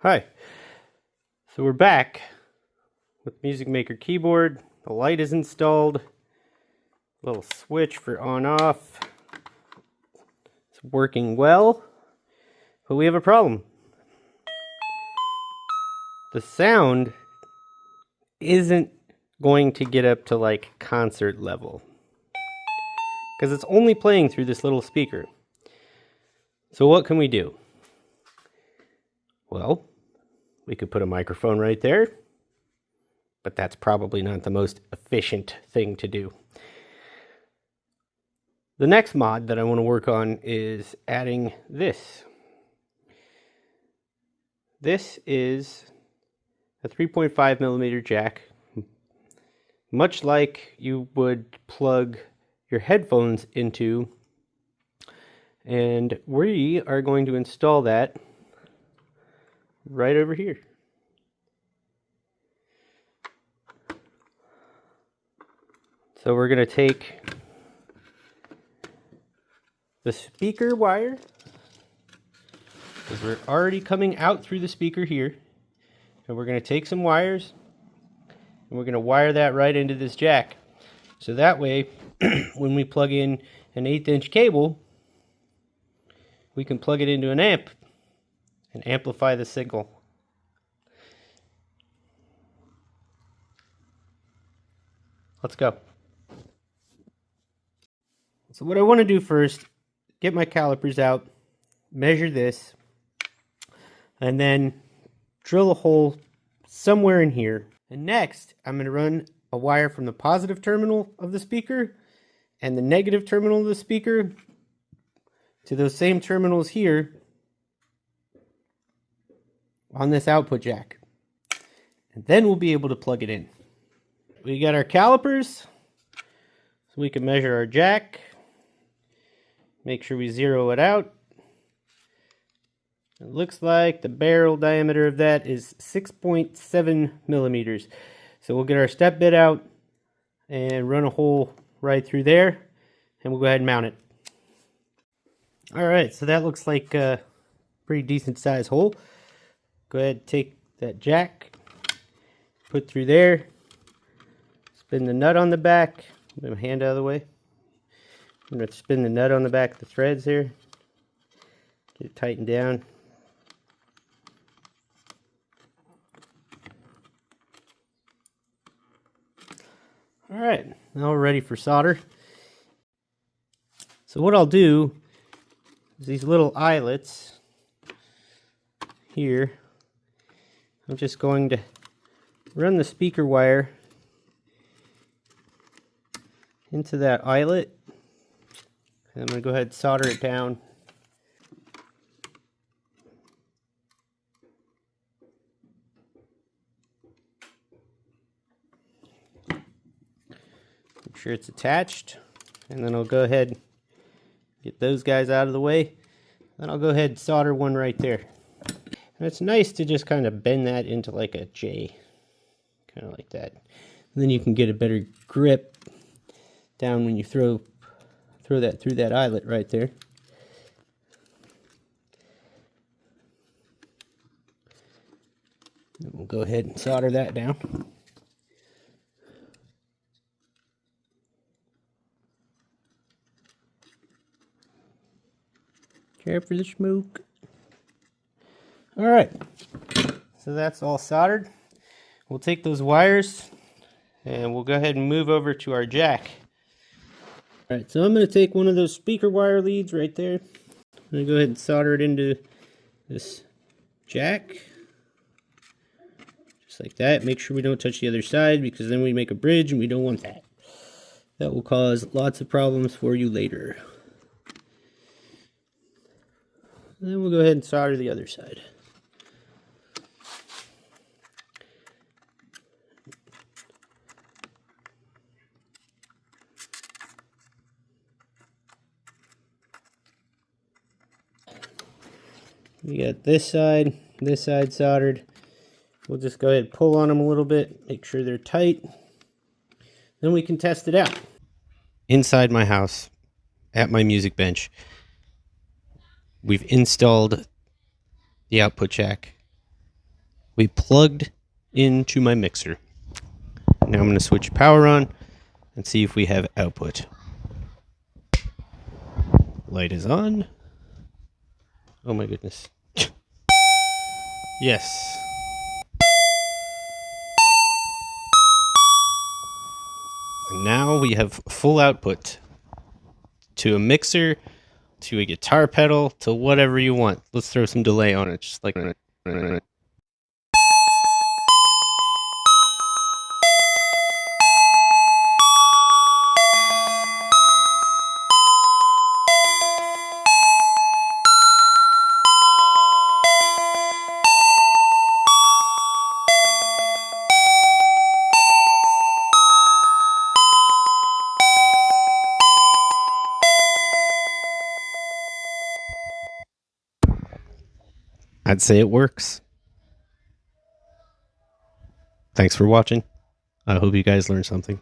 Hi. So we're back with Music Maker keyboard. The light is installed. Little switch for on off. It's working well, but we have a problem. The sound isn't going to get up to like concert level because it's only playing through this little speaker. So what can we do? Well, we could put a microphone right there, but that's probably not the most efficient thing to do. The next mod that I want to work on is adding this. This is a 3.5 millimeter jack, much like you would plug your headphones into, and we are going to install that right over here. So we're going to take the speaker wire, because we're already coming out through the speaker here, and we're going to take some wires and we're going to wire that right into this jack. So that way, when we plug in an 1/8 inch cable, we can plug it into an amp and amplify the signal. Let's go. So what I want to do first, get my calipers out, measure this, and then drill a hole somewhere in here. And next, I'm going to run a wire from the positive terminal of the speaker and the negative terminal of the speaker to those same terminals here on this output jack. And then we'll be able to plug it in. We got our calipers, so we can measure our jack. Make sure we zero it out. It looks like the barrel diameter of that is 6.7 millimeters. So we'll get our step bit out and run a hole right through there, and we'll go ahead and mount it. Alright, so that looks like a pretty decent sized hole. Go ahead and take that jack, put through there, spin the nut on the back, move my hand out of the way. I'm going to spin the nut on the back of the threads here, get it tightened down. Alright, now we're ready for solder. So what I'll do is these little eyelets here, I'm just going to run the speaker wire into that eyelet. And I'm going to go ahead and solder it down. Make sure it's attached. And then I'll go ahead and get those guys out of the way. Then I'll go ahead and solder one right there. And it's nice to just kind of bend that into like a J. Kind of like that. And then you can get a better grip down when you throw that through that eyelet right there. And we'll go ahead and solder that down. Care for the smoke. Alright, so that's all soldered. We'll take those wires and we'll go ahead and move over to our jack. Alright, so I'm going to take one of those speaker wire leads right there. I'm going to go ahead and solder it into this jack. Just like that. Make sure we don't touch the other side, because then we make a bridge and we don't want that. That will cause lots of problems for you later. And then we'll go ahead and solder the other side. We got this side soldered. We'll just go ahead and pull on them a little bit, make sure they're tight. Then we can test it out. Inside my house, at my music bench, we've installed the output jack we plugged into my mixer. Now I'm going to switch power on and see if we have output. Light is on. Oh my goodness. Yes. And now we have full output to a mixer, to a guitar pedal, to whatever you want. Let's throw some delay on it, just like I'd say it works. Thanks for watching. I hope you guys learned something.